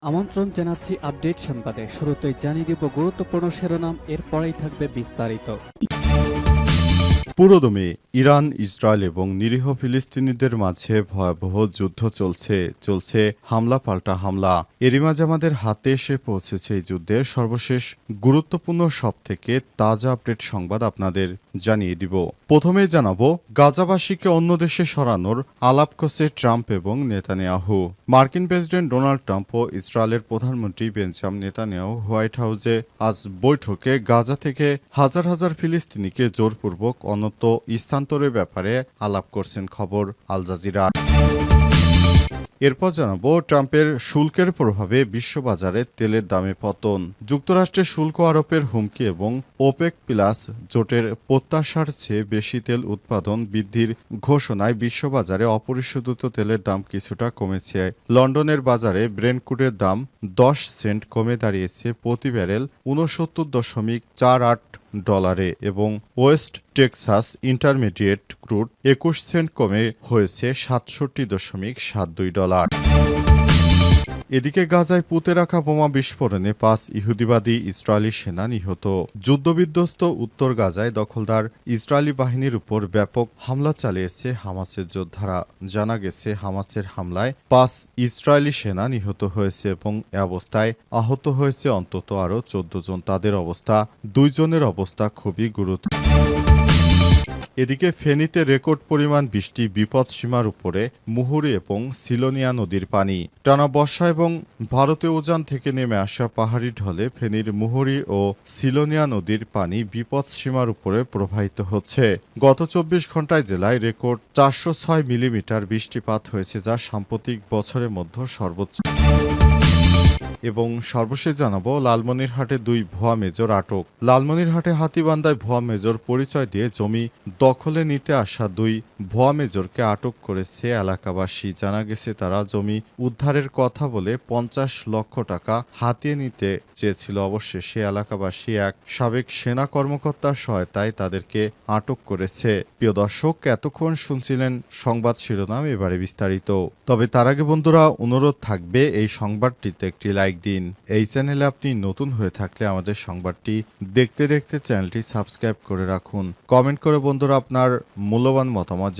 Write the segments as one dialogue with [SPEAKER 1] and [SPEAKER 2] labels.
[SPEAKER 1] আমন্ত্রণ জানাচ্ছি আপডেট সংবাদে। শুরুতেই জানিয়ে দিব গুরুত্বপূর্ণ শিরোনাম, এরপরেই থাকবে বিস্তারিত।
[SPEAKER 2] পুরোদমে ইরান, ইসরায়েল এবং নিরীহ ফিলিস্তিনিদের মাঝে ভয়াবহ যুদ্ধ চলছে হামলা পাল্টা হামলা। এরই মাঝে আমাদের হাতে এসে পৌঁছেছে এই যুদ্ধের সর্বশেষ গুরুত্বপূর্ণ সবথেকে তাজা আপডেট সংবাদ আপনাদের জানিয়ে দিব। প্রথমেই জানাবো, গাজাবাসীকে অন্য দেশে সরানোর আলাপ করছে ট্রাম্প এবং নেতানিয়াহু। মার্কিন প্রেসিডেন্ট ডোনাল্ড ট্রাম্প ও ইসরায়েলের প্রধানমন্ত্রী বেঞ্জামিন নেতানিয়াহু হোয়াইট হাউসে আজ বৈঠকে গাজা থেকে হাজার হাজার ফিলিস্তিনিকে জোরপূর্বক অন্যত্র স্থানান্তরের ব্যাপারে আলাপ করছেন, খবর আল জাজিরা। এরপর জানাবো, ট্রাম্পের শুল্কের প্রভাবে বিশ্ববাজারে তেলের দামে পতন। যুক্তরাষ্ট্রের শুল্ক আরোপের হুমকি এবং ওপেক প্লাস জোটের প্রত্যাশার চেয়ে বেশি তেল উৎপাদন বৃদ্ধির ঘোষণায় বিশ্ববাজারে অপরিশোধিত তেলের দাম কিছুটা কমেছে। লন্ডনের বাজারে ব্রেন্ট ক্রুডের দাম 10 সেন্ট কমে দাঁড়িয়েছে প্রতি ব্যারেল 69.48 এবং West Texas Intermediate crude 21 cent কমে হয়েছে $67.72। এদিকে গাজায় পুঁতে রাখা বোমা বিস্ফোরণে 5 ইহুদিবাদী ইসরায়েলি সেনা নিহত। যুদ্ধবিধ্বস্ত উত্তর গাজায় দখলদার ইসরায়েলি বাহিনীর উপর ব্যাপক হামলা চালিয়েছে হামাসের যোদ্ধারা। জানা গেছে, হামাসের হামলায় 5 ইসরায়েলি সেনা নিহত হয়েছে এবং এ অবস্থায় আহত হয়েছে অন্তত আরও 14 জন। তাদের অবস্থা, 2 জনের অবস্থা খুবই গুরুতর। এদিকে ফেনীতে রেকর্ড পরিমাণ বৃষ্টি, বিপদসীমার উপরে মুহুরী এবং সিলোনিয়া নদীর পানি। টানা বর্ষা এবং ভারতীয় উজান থেকে নেমে আসা পাহাড়ি ঢলে ফেনীর মুহুরী ও সিলোনিয়া নদীর পানি বিপদসীমার উপরে প্রবাহিত হচ্ছে। গত 24 ঘন্টায় জেলায় রেকর্ড 406 মিলিমিটার বৃষ্টিপাত হয়েছে, যা সাম্প্রতিক বছরের মধ্যে সর্বোচ্চ। এবং সর্বশেষ জানাবো, লালমনিরহাটে 2 ভুয়া মেজর আটক। লালমনিরহাটে হাতীবান্ধায় ভুয়া মেজর পরিচয় দিয়ে জমি দখলে নিতে আসা 2 ভুয়া মেজরকে আটক করেছে এলাকাবাসী। জানা গেছে, তারা জমি উদ্ধারের কথা বলে 50 লক্ষ টাকা হাতিয়ে নিতে চেয়েছিল। অবশেষে এলাকাবাসী এক সাবেক সেনা কর্মকর্তার সহায়তায় তাদেরকে আটক করেছে। প্রিয় দর্শক, এতক্ষণ শুনছিলেন সংবাদ শিরোনাম, এবারে বিস্তারিত। তবে তার আগে বন্ধুরা, অনুরোধ থাকবে এই সংবাদটিতে একটি লাইক দিন। এই চ্যানেলে আপনি নতুন হয়ে থাকলে আমাদের সংবাদটি দেখতে দেখতে চ্যানেলটি সাবস্ক্রাইব করে রাখুন। কমেন্ট করে বন্ধুরা আপনার মূল্যবান মতামত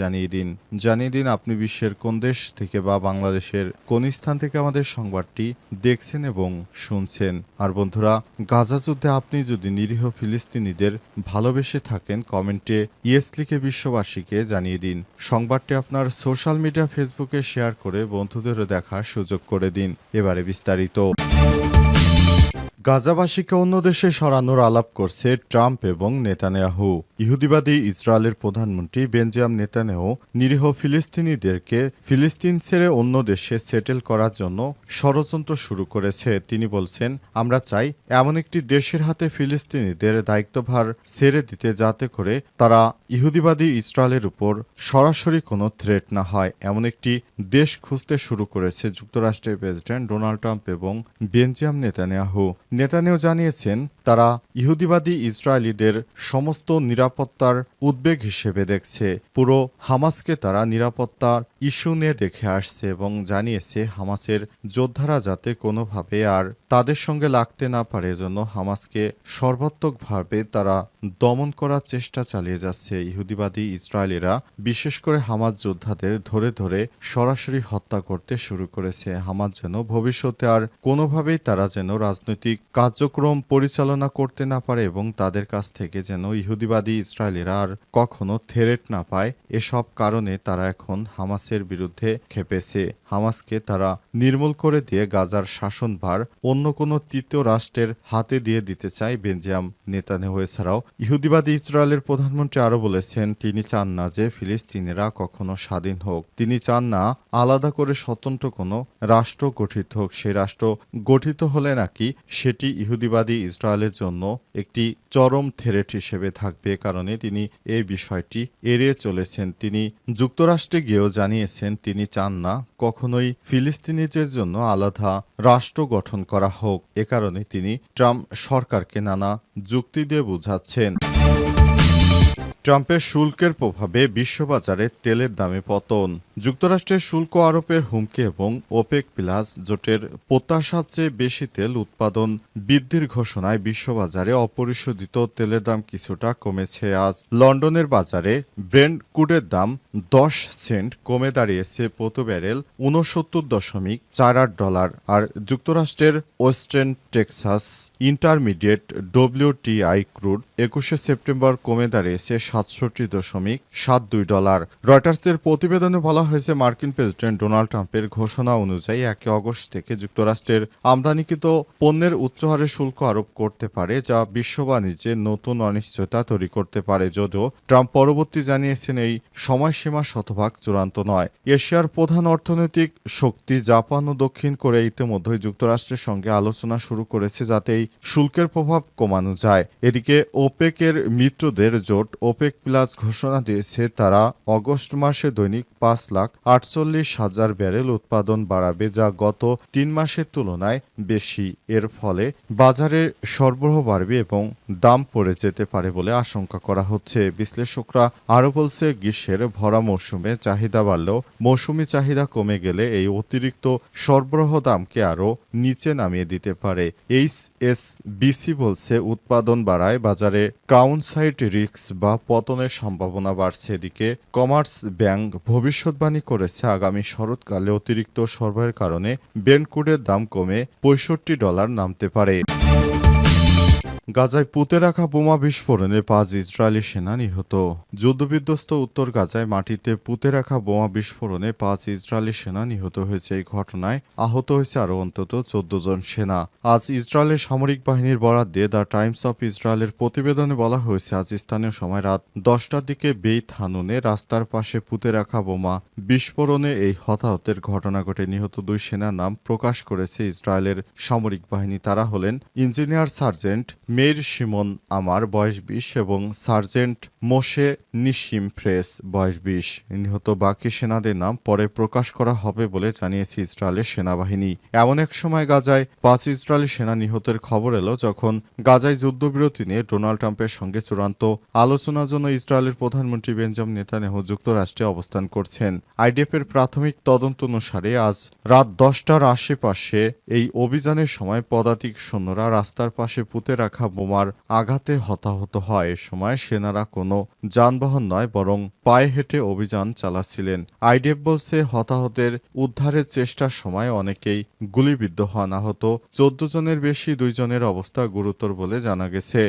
[SPEAKER 2] জানিয়ে দিন আপনি বিশ্বের কোন দেশ থেকে বা বাংলাদেশের কোন স্থান থেকে আমাদের সংবাদটি দেখছেন এবং শুনছেন। আর বন্ধুরা, গাজা যুদ্ধে আপনি যদি নিরীহ ফিলিস্তিনিদের ভালোবেসে থাকেন, কমেন্টে ইয়েস লিখে বিশ্ববাসীকে জানিয়ে দিন। সংবাদটি আপনার সোশ্যাল মিডিয়া ফেসবুকে শেয়ার করে বন্ধুদেরও দেখার সুযোগ করে দিন। এবারে বিস্তারিত। গাজাবাসীকে অন্য দেশে সরানোর আলাপ করছে ট্রাম্প এবং নেতানিয়াহু। ইহুদিবাদী ইসরায়েলের প্রধানমন্ত্রী বেঞ্জামিন নেতানিয়াহু নিরীহ ফিলিস্তিনিদেরকে ফিলিস্তিন ছেড়ে অন্য দেশে সেটেল করার জন্য ষড়যন্ত্র শুরু করেছে। তিনি বলছেন, আমরা চাই এমন একটি দেশের হাতে ফিলিস্তিনিদের দায়িত্বভার ছেড়ে দিতে, যাতে করে তারা ইহুদিবাদী ইসরায়েলের উপর সরাসরি কোনো থ্রেট না হয়। এমন একটি দেশ খুঁজতে শুরু করেছে যুক্তরাষ্ট্রের প্রেসিডেন্ট ডোনাল্ড ট্রাম্প এবং বেঞ্জামিন নেতানিয়াহু। নেতানিয়াহু জানিয়েছেন, তারা ইহুদিবাদী ইসরায়েলিদের সমস্ত নিরাপত্তার উদ্বেগ হিসেবে দেখছে। পুরো হামাসকে তারা নিরাপত্তার ইস্যু নিয়ে দেখে আসছে এবং জানিয়েছে, হামাসের যোদ্ধারা যাতে কোনোভাবে আর তাদের সঙ্গে লাগতে না পারে, এজন্য হামাসকে সর্বাত্মকভাবে তারা দমন করার চেষ্টা চালিয়ে যাচ্ছে। ইহুদিবাদী ইসরায়েলিরা বিশেষ করে হামাস যোদ্ধাদের ধরে ধরে সরাসরি হত্যা করতে শুরু করেছে। হামাস যেন ভবিষ্যতে আর কোনোভাবেই তারা যেন রাজনৈতিক কার্যক্রম পরিচালনা করতে না পারে এবং তাদের কাছ থেকে যেন ইহুদিবাদী ইসরায়েলিরা আর কখনো থ্রেট না পায়। এসব কারণে তারা এখন হামাসের বিরুদ্ধে খেপেছে। হামাসকে তারা নির্মূল করে দিয়ে গাজার শাসনভার অন্য কোনো তৃতীয় রাষ্ট্রের হাতে দিয়ে দিতে চায় বেঞ্জামিন নেতানিয়াহু। এছাড়াও ইহুদিবাদী ইসরায়েলের প্রধানমন্ত্রী আরও বলেছেন, তিনি চান না যে ফিলিস্তিনিরা কখনো স্বাধীন হোক। তিনি চান না আলাদা করে স্বতন্ত্র কোনো রাষ্ট্র গঠিত হোক। সেই রাষ্ট্র গঠিত হলে নাকি সেটি ইহুদিবাদী ইসরায়েলের জন্য একটি চরম থ্রেট হিসেবে থাকবে। কারণে তিনি এই বিষয়টি এড়িয়ে চলেছেন। তিনি যুক্তরাষ্ট্রে গিয়েও জানিয়েছেন, তিনি চান না কখনোই ফিলিস্তিনিদের জন্য আলাদা রাষ্ট্র গঠন করা হোক। এ কারণে তিনি ট্রাম্প সরকারকে নানা যুক্তি দিয়ে বোঝাচ্ছেন। ট্রাম্পের শুল্কের প্রভাবে বিশ্ববাজারে তেলের দামে পতন। যুক্তরাষ্ট্রের শুল্ক আরোপের হুমকি এবং ওপেক প্লাস জোটের প্রত্যাশার চেয়ে বেশি তেল উৎপাদন বৃদ্ধির ঘোষণায় বিশ্ববাজারে অপরিশোধিত তেলের দাম কিছুটা কমেছে। আজ লন্ডনের বাজারে ব্রেন্ট ক্রুডের দাম 10 সেন্ট কমে দাঁড়িয়েছে প্রতি ব্যারেল $69.48। আর যুক্তরাষ্ট্রের western Texas intermediate WTI crude 21 September কমে দাঁড়িয়েছে $67.72। রয়টার্সের প্রতিবেদনে বলা হয়েছে, মার্কিন প্রেসিডেন্ট ডোনাল্ড ট্রাম্পের ঘোষণা অনুযায়ী 1 আগস্ট থেকে যুক্তরাষ্ট্রের আমদানিকৃত পণ্যের উচ্চ হারে শুল্ক আরোপ করতে পারে, যা বিশ্ব বাণিজ্যে নতুন অনিশ্চয়তা তৈরি করতে পারে। যদিও ট্রাম্প পরবর্তী জানিয়েছেন এই সময়সীমা শতভাগ চূড়ান্ত নয়। এশিয়ার প্রধান অর্থনৈতিক শক্তি জাপান ও দক্ষিণ কোরিয়া ইতিমধ্যেই যুক্তরাষ্ট্রের সঙ্গে আলোচনা শুরু করেছে যাতে এই শুল্কের প্রভাব কমানো যায়। এদিকে ওপেকের মিত্রদের জোট ওপেক প্লাস ঘোষণা দিয়েছে তারা অগস্ট মাসে দৈনিক 5,48,000 ব্যারেল উৎপাদন বাড়াবে, যা গত 3 মাসের তুলনায় বেশি। এর ফলে বাজারে সরবরাহ বাড়বে এবং দাম পড়ে যেতে পারে বলে আশঙ্কা করা হচ্ছে। বিশ্লেষকরা আরও বলছে, গ্রীষ্মের ভরা মৌসুমে চাহিদা বাড়লেও মৌসুমি চাহিদা কমে গেলে এই অতিরিক্ত সরবরাহ দামকে আরও নিচে নামিয়ে দিতে পারে। HSBC বলছে, উৎপাদন বাড়ায় বাজারে ডাউনসাইড রিস্ক বা পতনের সম্ভাবনা বাড়ছে। এদিকে কমার্স ব্যাংক ভবিষ্যৎবাণী করেছে, আগামী শরৎকালে অতিরিক্ত সরবরাহের কারণে ব্রেন্ট ক্রুডের দাম কমে $65 নামতে পারে। গাজায় পুঁতে রাখা বোমা বিস্ফোরণে 5 ইসরায়েলি সেনা নিহত। যুদ্ধবিধ্বস্ত উত্তর গাজায় মাটিতে পুঁতে রাখা বোমা বিস্ফোরণে 5 ইসরায়েলি সেনা নিহত হয়েছে। এই ঘটনায় আহত হয়েছে আরও অন্তত 14 জন সেনা। আজ ইসরায়েলের সামরিক বাহিনীর বরাত দিয়ে দ্য টাইমস অফ ইসরায়েলের প্রতিবেদনে বলা হয়েছে, আজ স্থানীয় সময় রাত 10টার দিকে বেইত হানুনে রাস্তার পাশে পুঁতে রাখা বোমা বিস্ফোরণে এই হতাহতের ঘটনা ঘটে। নিহত 2 সেনার নাম প্রকাশ করেছে ইসরায়েলের সামরিক বাহিনী। তারা হলেন ইঞ্জিনিয়ার সার্জেন্ট মেইর শিমন আমার বয়স 20 এবং সার্জেন্ট মোশে নিশিম ফ্রেস বয়স 20। নিহত বাকি সেনাদের নাম পরে প্রকাশ করা হবে বলে জানিয়েছে ইসরায়েলের সেনাবাহিনী। এমন এক সময় গাজায় 5 ইসরায়েলি সেনা নিহতের খবর এলো যখন গাজায় যুদ্ধবিরতি নিয়ে ডোনাল্ড ট্রাম্পের সঙ্গে চূড়ান্ত আলোচনার জন্য ইসরায়েলের প্রধানমন্ত্রী বেঞ্জামিন নেতানিয়াহু যুক্তরাষ্ট্রে অবস্থান করছেন। আইডিএফের প্রাথমিক তদন্ত অনুসারে আজ রাত 10টার আশেপাশে এই অভিযানের সময় পদাতিক সৈন্যরা রাস্তার পাশে পুঁতে রাখা বোমার আঘাতে হতাহত হয়। এ সময় সেনারা কোনো যানবাহন নয় বরং পায়ে হেঁটে অভিযান চালাচ্ছিলেন। আইডিএফ বলছে, হতাহতের উদ্ধারের চেষ্টার সময় অনেকেই গুলিবিদ্ধ হন। আহত 14 জনের বেশি 2 জনের অবস্থা গুরুতর বলে জানা গেছে।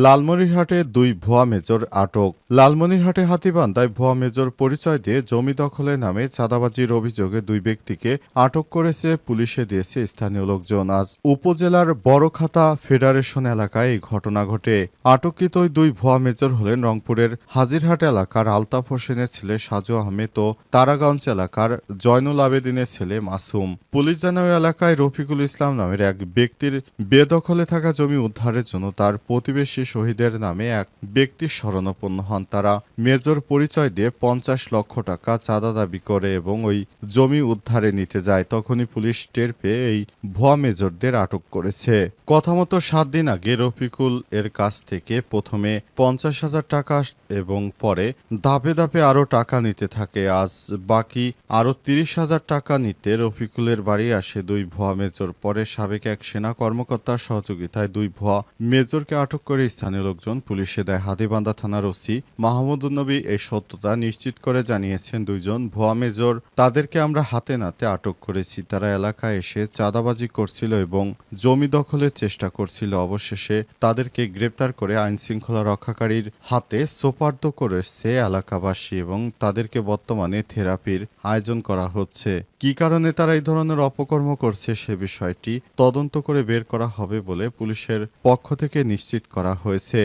[SPEAKER 2] লালমনিরহাটে 2 ভুয়া মেজর আটক। লালমনিরহাটে হাতীবান্ধায় ভুয়া মেজর পরিচয় দিয়ে জমি দখলের নামে চাঁদাবাজির অভিযোগে 2 ব্যক্তিকে আটক করেছে পুলিশে দিয়েছে স্থানীয় লোকজন। আজ উপজেলার বড়খাতা ফেডারেশন এলাকায় এই ঘটনা ঘটে। আটককৃত ওই 2 ভুয়া মেজর হলেন রংপুরের হাজিরহাট এলাকার আলতাফ হোসেনের ছেলে সাজু আহমেদ ও তারাগঞ্জ এলাকার জয়নুল আবেদিনের ছেলে মাসুম। পুলিশ জানায় ওই এলাকায় রফিকুল ইসলাম নামের এক ব্যক্তির বেদখলে থাকা জমি উদ্ধারের জন্য তার প্রতিবেশী শহীদের নামে এক ব্যক্তি শরণাপন্ন হন। তারা মেজর পরিচয় দিয়ে 50 লক্ষ টাকা চাঁদা দাবি করে এবং ওই জমি উদ্ধারে নিতে যায়। তখনই পুলিশ টের পেয়ে এই ভুয়া মেজরদের আটক করেছে। কথা মতো 7 দিন আগে রফিকুল এর কাছ থেকে প্রথমে 50,000 টাকা এবং পরে ধাপে ধাপে আরও টাকা নিতে থাকে। আজ বাকি আরও 30,000 টাকা নিতে রফিকুলের বাড়ি আসে 2 ভুয়া মেজর। পরে সাবেক এক সেনা কর্মকর্তার সহযোগিতায় 2 ভুয়া মেজরকে আটক করে স্থানীয় লোকজন পুলিশে দেয়। হাতীবান্ধা থানার ওসি মাহমুদুন নবী এই সত্যতা নিশ্চিত করে জানিয়েছেন, 2 জন ভুয়া মেজর তাদেরকে আমরা হাতে নাতে আটক করেছি। তারা এলাকায় এসে চাঁদাবাজি করছিল এবং জমি দখলের চেষ্টা করছিল। অবশেষে তাদেরকে গ্রেপ্তার করে আইন শৃঙ্খলা রক্ষাকারীর হাতে সোপর্দ করেছে এলাকাবাসী এবং তাদেরকে বর্তমানে থেরাপির আয়োজন করা হচ্ছে। কী কারণে তারা এই ধরনের অপকর্ম করছে সে বিষয়টি তদন্ত করে বের করা হবে বলে পুলিশের পক্ষ থেকে নিশ্চিত করা হয়েছে।